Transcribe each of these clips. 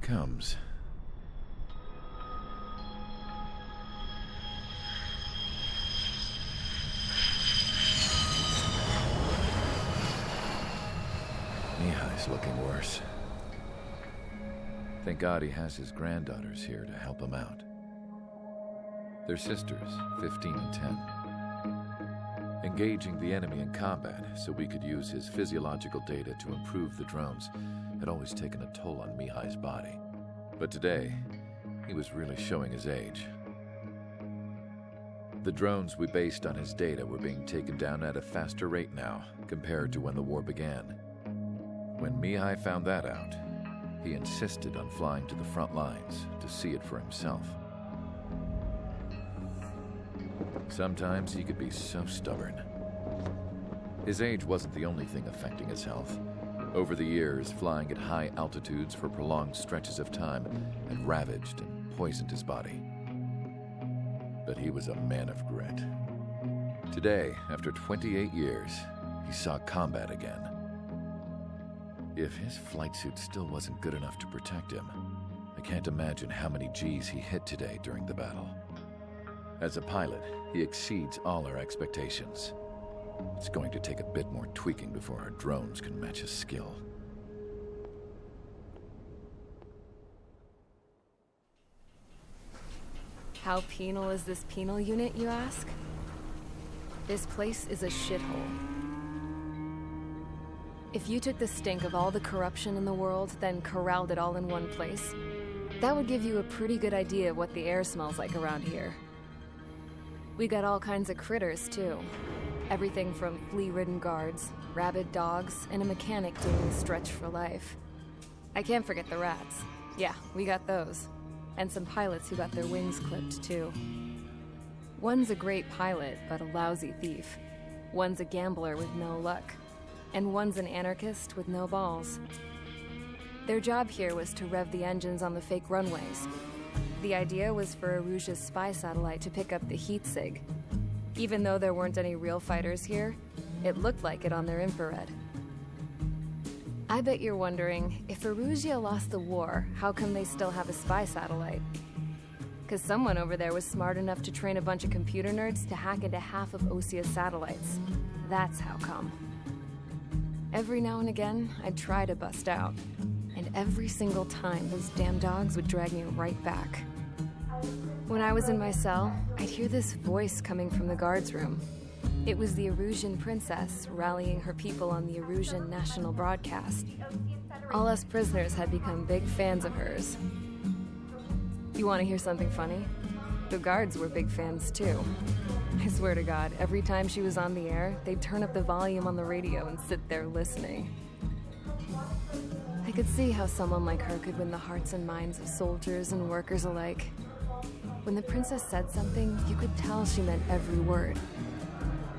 comes. Mihai's looking worse. Thank God he has his granddaughters here to help him out. They're sisters, 15 and 10. Engaging the enemy in combat so we could use his physiological data to improve the drones had always taken a toll on Mihai's body. But today, he was really showing his age. The drones we based on his data were being taken down at a faster rate now compared to when the war began. When Mihai found that out, he insisted on flying to the front lines to see it for himself. Sometimes he could be so stubborn. His age wasn't the only thing affecting his health. Over the years, flying at high altitudes for prolonged stretches of time had ravaged and poisoned his body. But he was a man of grit. Today, after 28 years, he saw combat again. If his flight suit still wasn't good enough to protect him, I can't imagine how many G's he hit today during the battle. As a pilot, he exceeds all our expectations. It's going to take a bit more tweaking before our drones can match his skill. How penal is this penal unit, you ask? This place is a shithole. If you took the stink of all the corruption in the world, then corralled it all in one place, that would give you a pretty good idea of what the air smells like around here. We got all kinds of critters, too. Everything from flea-ridden guards, rabid dogs, and a mechanic doing the stretch for life. I can't forget the rats. Yeah, we got those. And some pilots who got their wings clipped, too. One's a great pilot, but a lousy thief. One's a gambler with no luck. And one's an anarchist with no balls. Their job here was to rev the engines on the fake runways. The idea was for Erusean's spy satellite to pick up the heat sig. Even though there weren't any real fighters here, it looked like it on their infrared. I bet you're wondering, if Erusean lost the war, how come they still have a spy satellite? Because someone over there was smart enough to train a bunch of computer nerds to hack into half of Osea's satellites. That's how come. Every now and again, I'd try to bust out. And every single time, those damn dogs would drag me right back. When I was in my cell, I'd hear this voice coming from the guards room. It was the Erusean princess rallying her people on the Erusean national broadcast. All us prisoners had become big fans of hers. You want to hear something funny? The guards were big fans too. I swear to God, every time she was on the air, they'd turn up the volume on the radio and sit there listening. I could see how someone like her could win the hearts and minds of soldiers and workers alike. When the princess said something, you could tell she meant every word.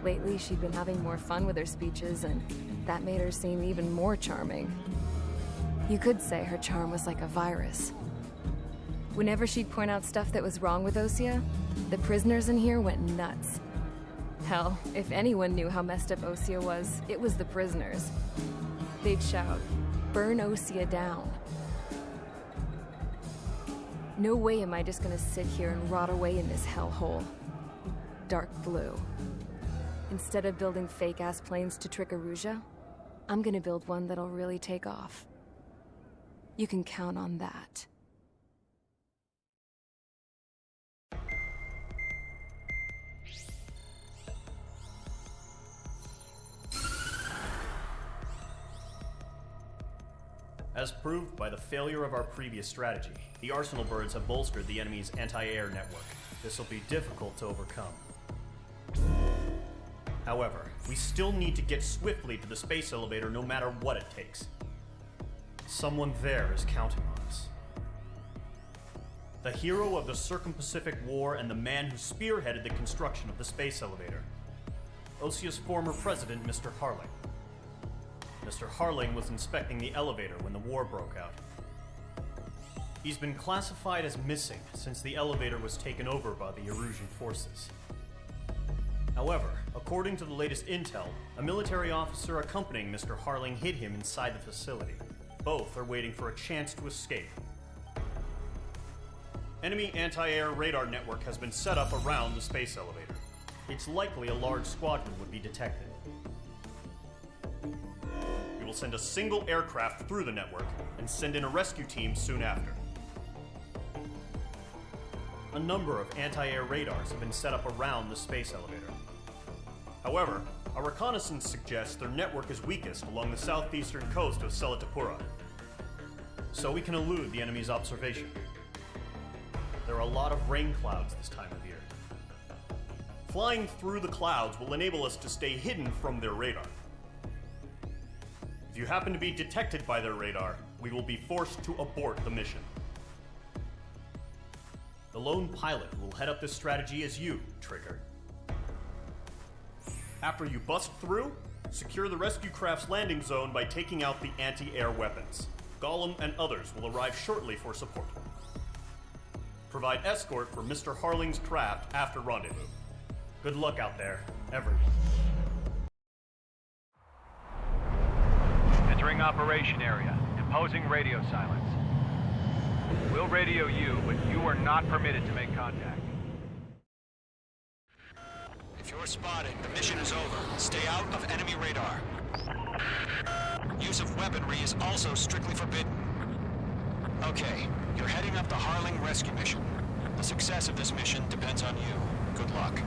Lately, she'd been having more fun with her speeches, and that made her seem even more charming. You could say her charm was like a virus. Whenever she'd point out stuff that was wrong with Osea, the prisoners in here went nuts. Hell, if anyone knew how messed up Osea was, it was the prisoners. They'd shout, "Burn Osea down." No way am I just gonna sit here and rot away in this hellhole. Dark blue. Instead of building fake-ass planes to trick Erusean, I'm gonna build one that'll really take off. You can count on that. As proved by the failure of our previous strategy, the Arsenal birds have bolstered the enemy's anti-air network. This will be difficult to overcome. However, we still need to get swiftly to the space elevator no matter what it takes. Someone there is counting on us. The hero of the Circum-Pacific War and the man who spearheaded the construction of the space elevator. Osea's former president, Mr. Harling. Mr. Harling was inspecting the elevator when the war broke out. He's been classified as missing since the elevator was taken over by the Erusean forces. However, according to the latest intel, a military officer accompanying Mr. Harling hid him inside the facility. Both are waiting for a chance to escape. Enemy anti-air radar network has been set up around the space elevator. It's likely a large squadron would be detected. We will send a single aircraft through the network and send in a rescue team soon after. A number of anti-air radars have been set up around the space elevator. However, our reconnaissance suggests their network is weakest along the southeastern coast of Selatapura, so we can elude the enemy's observation. There are a lot of rain clouds this time of year. Flying through the clouds will enable us to stay hidden from their radar. If you happen to be detected by their radar, we will be forced to abort the mission. The lone pilot will head up this strategy as you, Trigger. After you bust through, secure the rescue craft's landing zone by taking out the anti-air weapons. Golem and others will arrive shortly for support. Provide escort for Mr. Harling's craft after rendezvous. Good luck out there, everyone. Entering operation area. Imposing radio silence. We'll radio you, but you are not permitted to make contact. If you're spotted, the mission is over. Stay out of enemy radar. Use of weaponry is also strictly forbidden. Okay, you're heading up the Harling rescue mission. The success of this mission depends on you. Good luck.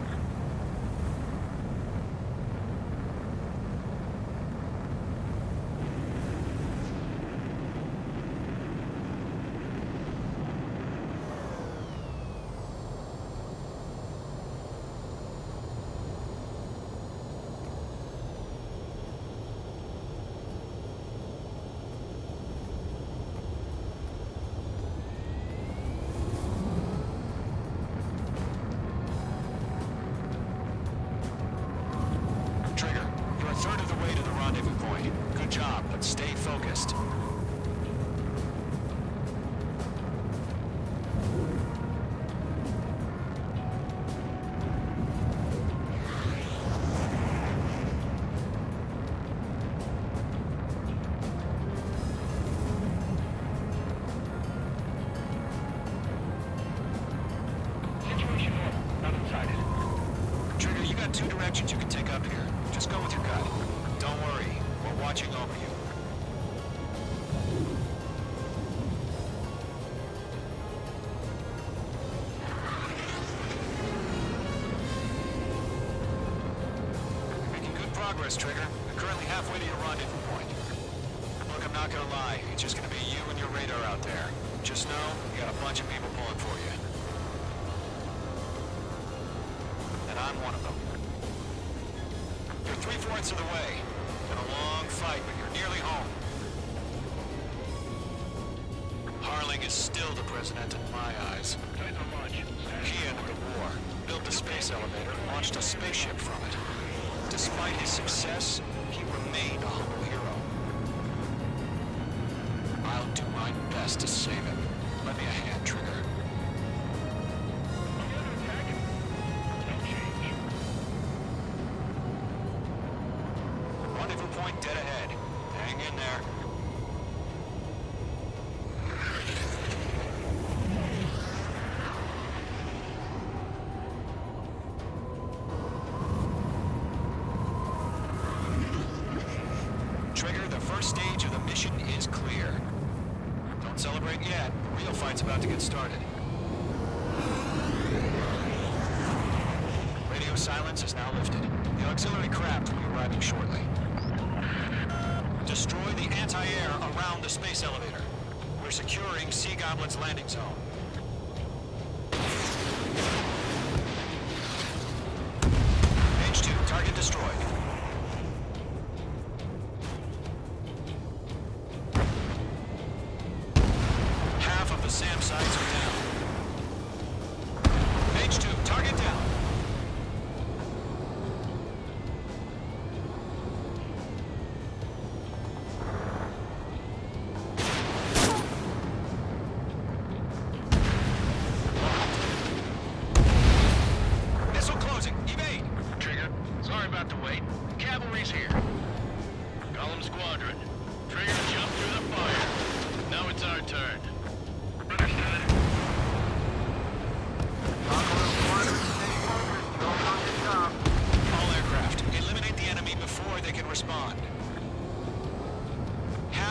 Third of the way to the rendezvous point. Good job, but stay focused. Situation normal. Nothing sighted. Trigger, you got two directions you can take up here. Just go with your gut. Don't worry, we're watching over you. You're making good progress, Trigger. You're currently halfway to your rendezvous point. Look, I'm not gonna lie. It's just gonna be you and your radar out there. Just know, you got a bunch of people pulling for you. And I'm one of them. You're 3/4 of the way. Been a long fight, but you're nearly home. Harling is still the president in my eyes. He ended the war, built the space elevator, launched a spaceship from it. Despite his success, he remained a humble hero. I'll do my best to save him. Lend me a hand, Trigger. Rendezvous point dead ahead. Hang in there. Trigger, the first stage of the mission is clear. Don't celebrate yet. The real fight's about to get started. Radio silence is now lifted. The auxiliary craft will be arriving shortly. Destroy the anti-air around the space elevator. We're securing Sea Goblin's landing zone. Mage 2, target destroyed. Half of the SAM sites are down. Mage 2, target down. Golem Squadron. Trigger jumped through the fire. Now it's our turn. Understood.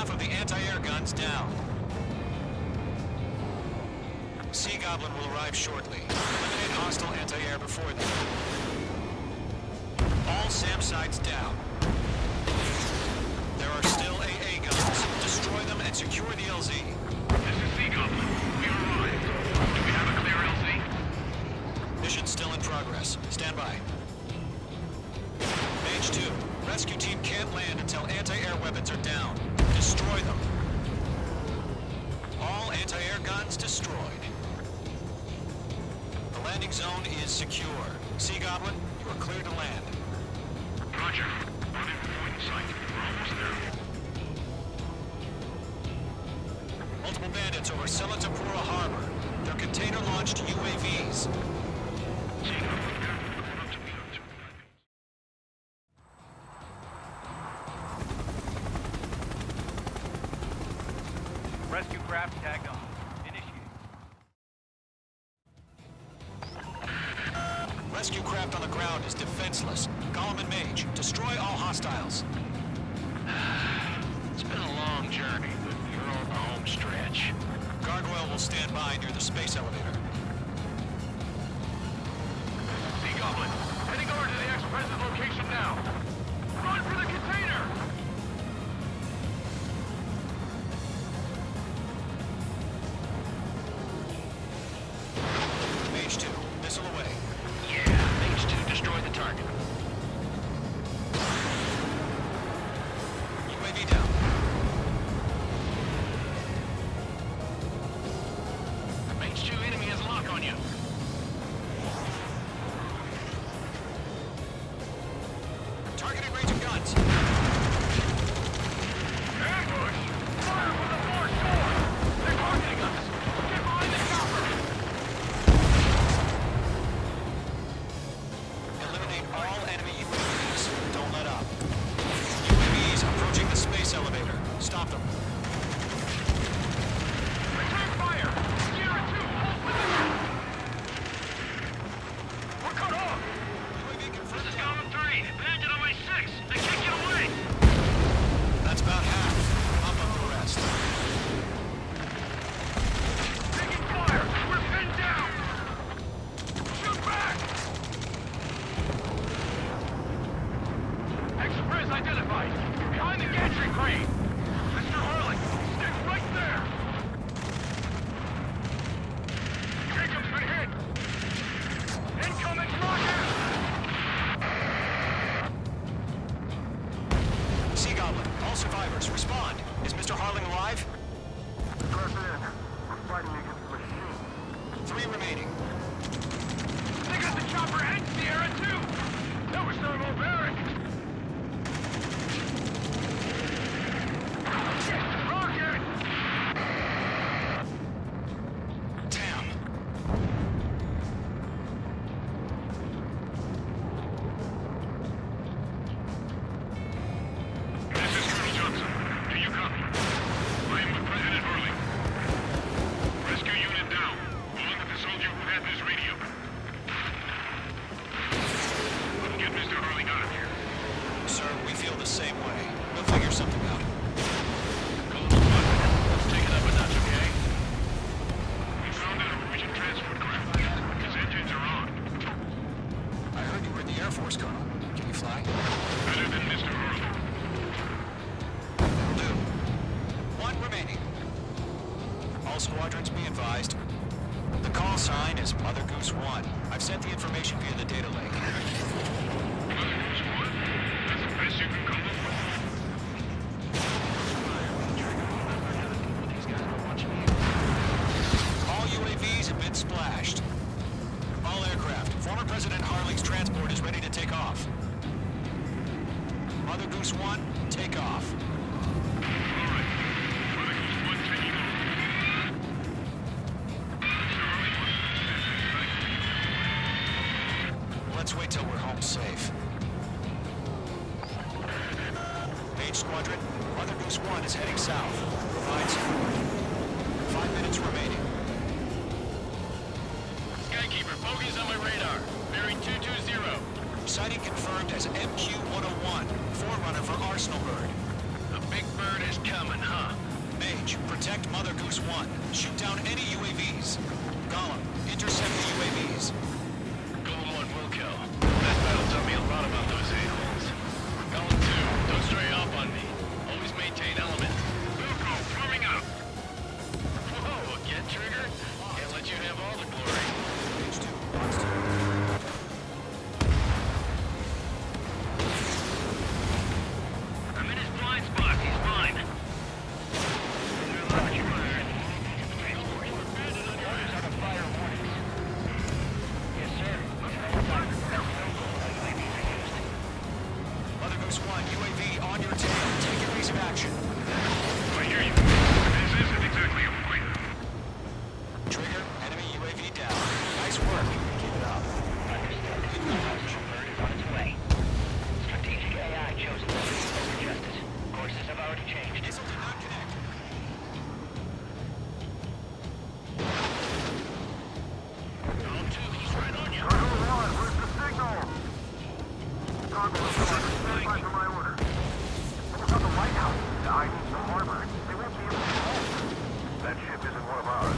half of the anti-air guns down. Sea Goblin will arrive shortly. Eliminate hostile anti-air before them. All SAM sites down. There are still AA guns. Destroy them and secure the LZ. This is Sea Goblin. We arrived. Do we have a clear LZ? Mission still in progress. Stand by. Mage 2. Rescue team can't land until anti-air weapons are down. Destroy them. All anti-air guns destroyed. The landing zone is secure. Sea Goblin, you are clear to land. Roger. Rendezvous point in sight. We're almost there. Multiple bandits over Selatapura Harbor. They're container-launched UAVs. Sea Goblin, going up to me. Rescue craft tagged on. Initiate. Rescue craft on the ground is defenseless. Golem and Mage, destroy all hostiles. It's been a long journey, but you're on the home stretch. Gargoyle will stand by near the space elevator. Sea Goblin, heading over to the ex-president location now. Run for the container! Mage 2, missile away. Yeah, Mage 2, destroy the target. UAV down. Mage 2, enemy has a lock on you. Targeting range of guns. Ambush! Fire from the fort door! They're targeting us! Get behind the chopper! Eliminate all enemy UAVs. Don't let up. UAVs approaching the space elevator. Stop them. Return fire! Sierra 2, hold position! We're cut off! UAV confirmed. This is Golem 3. Bandit on my 6. They can't get away! That's about half. Up on the rest. Taking fire! We're pinned down! Shoot back! Express identified! Behind the gantry crane! Mr. Harling, stick right there! Jacob's been hit! Incoming rocket! Sea Goblin, all survivors, respond. Is Mr. Harling alive? President, we're fighting against the machine. 3 remaining. They got the chopper and Sierra too! That was thermobaric! Rocket! Damn. This is Colonel Johnson. Do you copy? I am with President Harling. Rescue unit down, along with the soldier who had this radio. Couldn't get Mr. Harling out of here. Sir, we feel the same way. We'll figure something out. Golem Squadron, let's take it up a notch, okay? We found an Erusean transport craft. His engines are on. I heard you were in the Air Force, Colonel. Can you fly? Better than Mr. Harling. Will do. 1 remaining. All squadrons be advised. The call sign is Mother Goose One. I've sent the information via the data link. Mother Goose One? That's the best you can call it? All UAVs have been splashed. All aircraft. Former President Harling's transport is ready to take off. Mother Goose One, take off. All right. Mother Goose One taking off. Mr. Harling wants Let's wait till we're home safe. Mage Squadron, Mother Goose One is heading south. Provide support. 5 minutes remaining. Skykeeper, bogeys on my radar. Bearing 220. Sighting confirmed as MQ-101, forerunner for Arsenal Bird. The big bird is coming, huh? Mage, protect Mother Goose One. Shoot down any UAVs. Golem, intercept the UAVs. Golem 1 will kill. That battle taught me a lot about those a-holes. Golem 2, don't stray off on me. Always maintain element. Wilco, forming up. Whoa, get trigger? Can't let you have all the glory. Mage 2, wants to. I'm in his blind spot. He's mine. Mother Goose One, UAV on your tail. Take your evasive action. I hear you. This isn't exactly a fight. Trigger, enemy UAV down. Nice work. Keep it up. Bird is on its way. Strategic AI chosen to adjusted. Courses have already changed. Missile did not connect. Golem 2, he's right on you. Gargoyle One, where's the signal? Gargoyle Squadron, stand by for my order. What about the lighthouse? The ID's the harbor. They won't be able to hold. That ship isn't one of ours.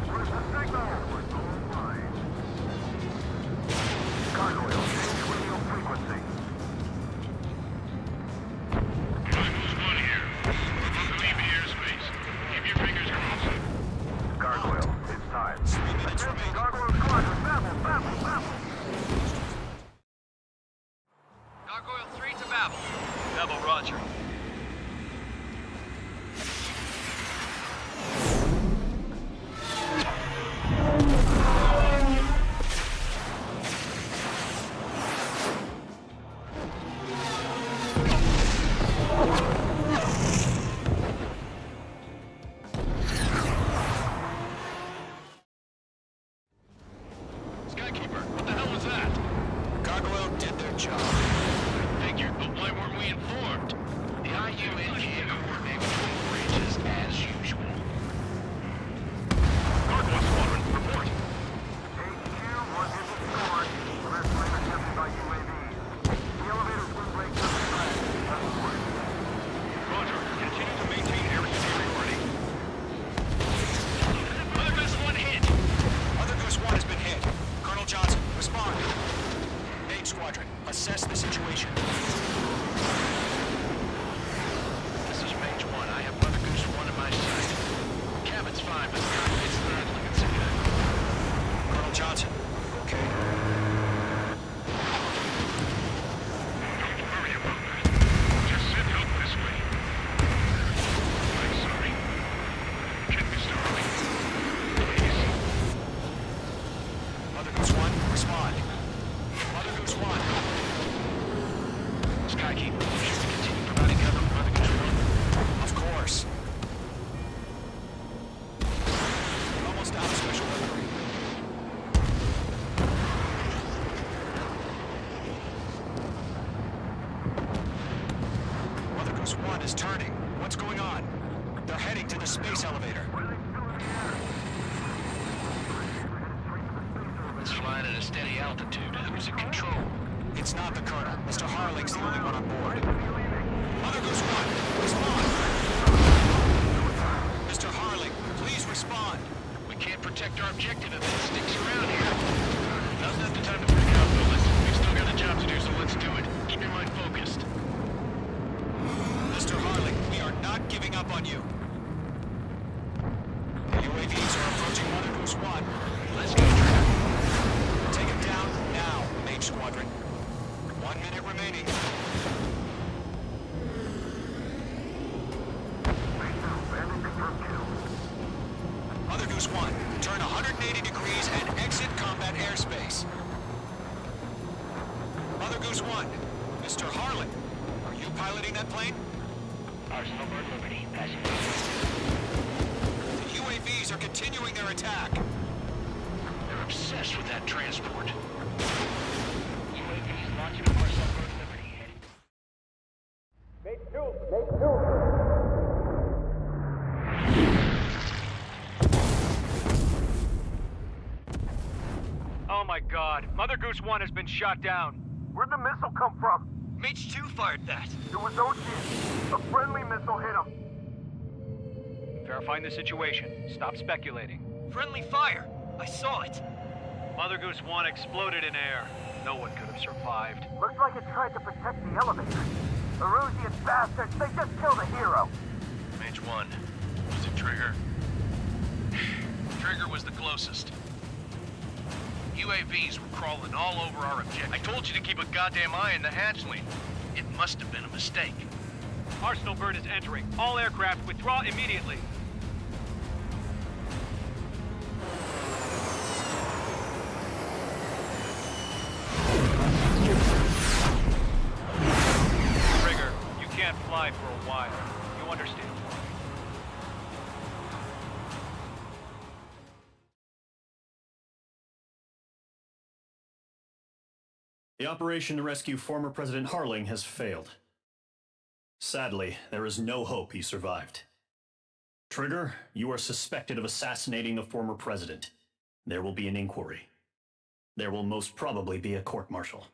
Where's the signal? It's all fine. Gargoyle, change radio frequency. Gargoyle 1 here. About to leave the airspace. Keep your fingers crossed. Gargoyle, it's time. 3 minutes Attention, remaining. Gargoyle Squadron, babble. Gargoyle 3 to Babel. Babel, roger. Skykeeper, what the hell was that? Gargoyle did their job. Figured, but why weren't we informed? The IUNG coordinate between branches as usual. Gargoyle Squadron, report. HQ, one hit the score. The rest plane attempted by UAV. The elevators will break down the track. Roger, continue to maintain area superiority. Mother Goose One hit. Mother Goose One has been hit. Colonel Johnson, respond. Mage Squadron, assess the situation. This is Mage 1. I have Mother Goose 1 in my sight. Cabin's fine, but the cockpit's not looking so good. Colonel Johnson, okay. Don't worry about that. Just send help this way. I'm sorry. Get Mr. Harling. Please. Mother Goose One, respond. Mother Goose One. Skykeeper, should we continue providing cover for Mother Goose 1? Of course. We're almost out of special weaponry. Mother Goose One is turning. What's going on? They're heading to the space elevator. It's flying at a steady altitude. Who's in control? It's not the Colonel. Mr. Harling's the only one on board. Mother Goose One, respond! Mr. Harling, please respond. We can't protect our objective if it sticks around here. Now's not the time to freak out, though. Listen, we've still got a job to do, so let's do it. Keep your mind focused. Mr. Harling, we are not giving up on you. The UAVs are approaching Mother Goose One. Let's go, Trigger. Take him down now, Mage Squadron. 1 minute remaining. Mother Goose One, turn 180 degrees and exit combat airspace. Mother Goose One, Mr. Harling, are you piloting that plane? Arsenal Bird Liberty, passing. The UAVs are continuing their attack. They're obsessed with that transport. UAVs launching Arsenal Bird Liberty. Oh my god. Mother Goose 1 has been shot down. Where'd the missile come from? Mage 2 fired that. It was Osean. A friendly missile hit him. Verifying the situation. Stop speculating. Friendly fire. I saw it. Mother Goose One exploded in air. No one could have survived. Looks like it tried to protect the elevator. Erusean bastards, they just killed a hero. Mage 1. Was it Trigger? Trigger was the closest. UAVs were crawling all over our objective. I told you to keep a goddamn eye on the hatchling. It must have been a mistake. Arsenal bird is entering. All aircraft withdraw immediately. Trigger, you can't fly for a while. You understand? The operation to rescue former President Harling has failed. Sadly, there is no hope he survived. Trigger, you are suspected of assassinating the former president. There will be an inquiry. There will most probably be a court-martial.